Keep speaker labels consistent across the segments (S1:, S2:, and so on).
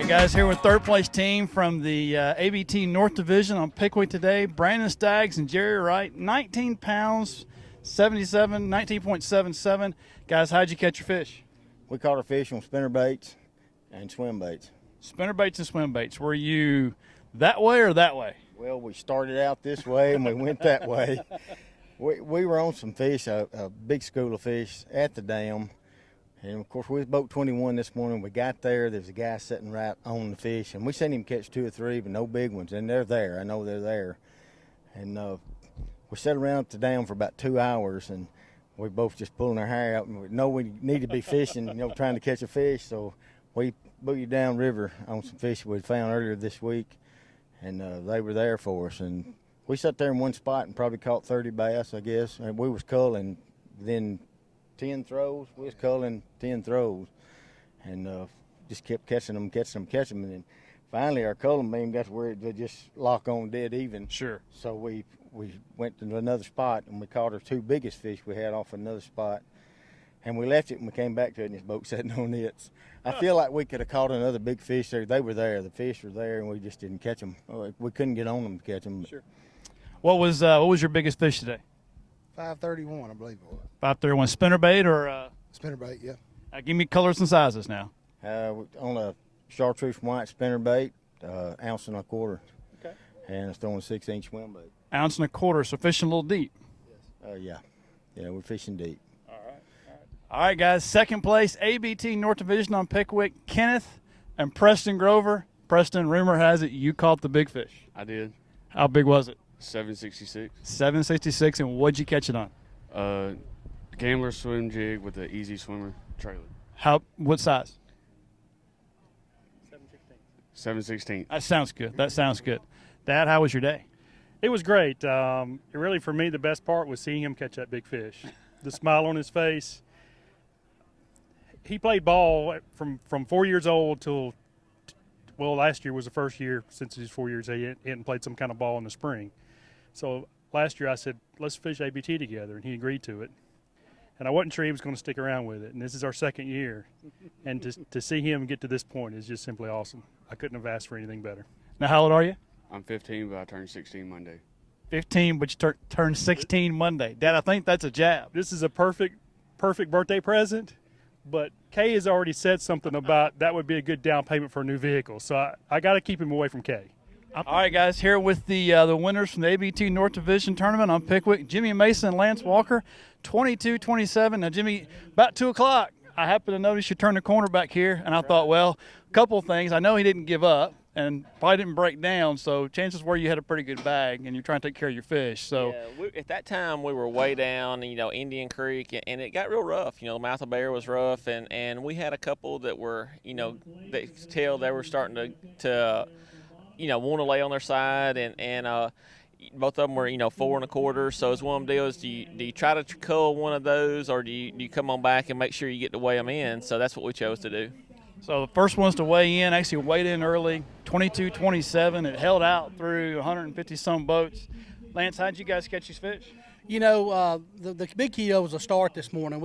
S1: right, guys, here with third place team from the ABT North Division on Pickwick today. Brandon Staggs and Jerry Wright, 19 pounds, 19.77. Guys, how'd you catch your fish?
S2: We caught our fish on spinner baits and swim baits.
S1: Spinner baits and swim baits. Were you that way or that way?
S2: Well, we started out this way and we went that way. We were on some fish, a big school of fish at the dam. And, of course, we was boat 21 this morning. We got there. There's a guy sitting right on the fish. And we seen him catch 2 or 3, but no big ones. And they're there. I know they're there. And we sat around at the dam for about 2 hours. And we both just pulling our hair out. And we know we need to be fishing, trying to catch a fish. So we booted down river on some fish we found earlier this week. And they were there for us. And we sat there in one spot and probably caught 30 bass, I guess. And we was culling then 10 throws. We was culling 10 throws, and just kept catching them. And then finally our culling beam got to where they just lock on dead even.
S1: Sure.
S2: So we went to another spot, and we caught our 2 biggest fish we had off another spot. And we left it, and we came back to it, and this boat sitting on it. I feel like we could have caught another big fish there. They were there. The fish were there, and we just didn't catch them. We couldn't get on them to catch them.
S1: Sure. What was your biggest fish today?
S3: 531, I believe it was.
S1: 531 spinnerbait or
S3: Spinnerbait, yeah.
S1: give me colors and sizes now.
S2: On a chartreuse white spinnerbait, ounce and a quarter.
S1: Okay.
S2: And it's throwing a 6-inch swim bait.
S1: Ounce and a quarter, so fishing a little deep.
S2: Yeah, we're fishing deep.
S1: All right, guys, second place, ABT North Division on Pickwick, Kenneth and Preston Grover. Preston, rumor has it you caught the big fish.
S4: I did.
S1: How big was it?
S4: 766.
S1: 766, and what'd you catch it on?
S4: Gambler swim jig with the Easy Swimmer trailer.
S1: What size?
S4: 716.
S1: That sounds good. Dad, how was your day?
S5: It was great. Really, for me, the best part was seeing him catch that big fish. The smile on his face. He played ball from 4 years old till, last year was the first year since he's 4 years. He hadn't played some kind of ball in the spring. So last year I said, let's fish ABT together, and he agreed to it. And I wasn't sure he was going to stick around with it. And this is our second year. And to see him get to this point is just simply awesome. I couldn't have asked for anything better.
S1: Now, how old are you?
S4: I'm 15, but I turned 16 Monday.
S1: 15, but you turned 16 Monday. Dad, I think that's a jab.
S5: This is a perfect birthday present. But Kay has already said something about that would be a good down payment for a new vehicle. So I got to keep him away from Kay.
S1: All right, guys, here with the winners from the ABT North Division tournament on Pickwick, Jimmy Mason and Lance Walker, 22-27. Now, Jimmy, about 2 o'clock, I happened to notice you turned the corner back here, and I thought, well, a couple of things. I know he didn't give up and probably didn't break down, so chances were you had a pretty good bag and you're trying to take care of your fish. So
S6: yeah, at that time we were way down, Indian Creek, and it got real rough. The mouth of Bear was rough, and we had a couple that were, they could tell they were starting to want to lay on their side, and both of them were, 4 1/4. So it's one of them deals. Do you try to cull one of those, or do you come on back and make sure you get to weigh them in? So that's what we chose to do.
S1: So the first one's to weigh in, actually weighed in early, 22-27. It held out through 150-some boats. Lance, how'd you guys catch these fish?
S7: The big keto was a start this morning.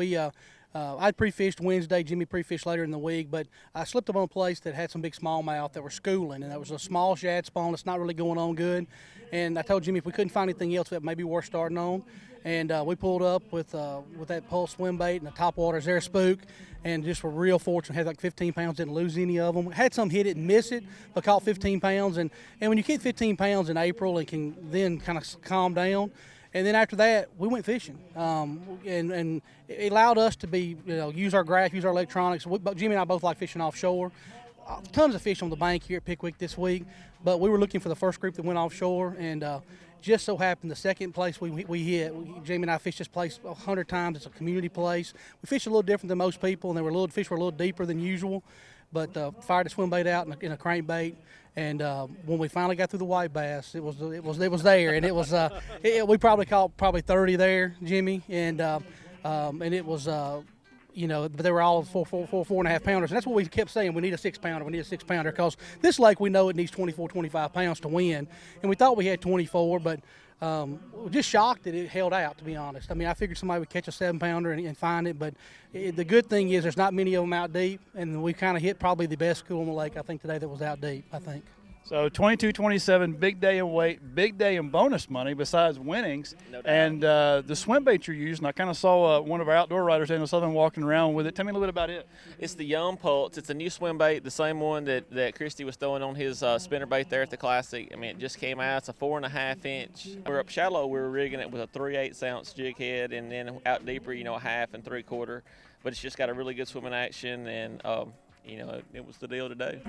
S7: I'd pre-fished Wednesday, Jimmy pre-fished later in the week, but I slipped up on a place that had some big smallmouth that were schooling, and that was a small shad spawn that's not really going on good. And I told Jimmy if we couldn't find anything else that may be worth starting on, and we pulled up with that pulse swim bait and the top waters there, spook, and just were real fortunate. Had like 15 pounds, didn't lose any of them. Had some hit it and miss it, but caught 15 pounds. And when you get 15 pounds in April and can then kind of calm down, and then after that, we went fishing, and it allowed us to use our graph, use our electronics. Jimmy and I both like fishing offshore. Tons of fish on the bank here at Pickwick this week, but we were looking for the first group that went offshore, and just so happened the second place we hit. Jamie and I fished this place 100 times. It's a community place. We fish a little different than most people, and fish were a little deeper than usual, but fired a swim bait out in a crankbait. And when we finally got through the white bass, it was there, and it was we probably caught 30 there, Jimmy, and it was but they were all 4.5 pounders. And that's what we kept saying. We need a 6 pounder. We need a 6 pounder because this lake, we know it needs 24, 25 pounds to win. And we thought we had 24, but we're just shocked that it held out, to be honest. I mean, I figured somebody would catch a 7 pounder and find it, but the good thing is there's not many of them out deep. And we kind of hit probably the best school in the lake, I think, today that was out deep, I think.
S1: So 22-27, big day in weight, big day in bonus money besides winnings.
S6: No doubt.
S1: And the swim bait you're using, I kind of saw one of our outdoor riders, Daniel Southern, walking around with it. Tell me a little bit about it.
S6: It's the Young Pulse. It's a new swim bait, the same one that Christy was throwing on his spinner bait there at the Classic. I mean, it just came out. It's a 4.5 inch. We're up shallow. We were rigging it with a 3/8 ounce jig head, and then out deeper, a 1/2 and 3/4. But it's just got a really good swimming action, and it was the deal today.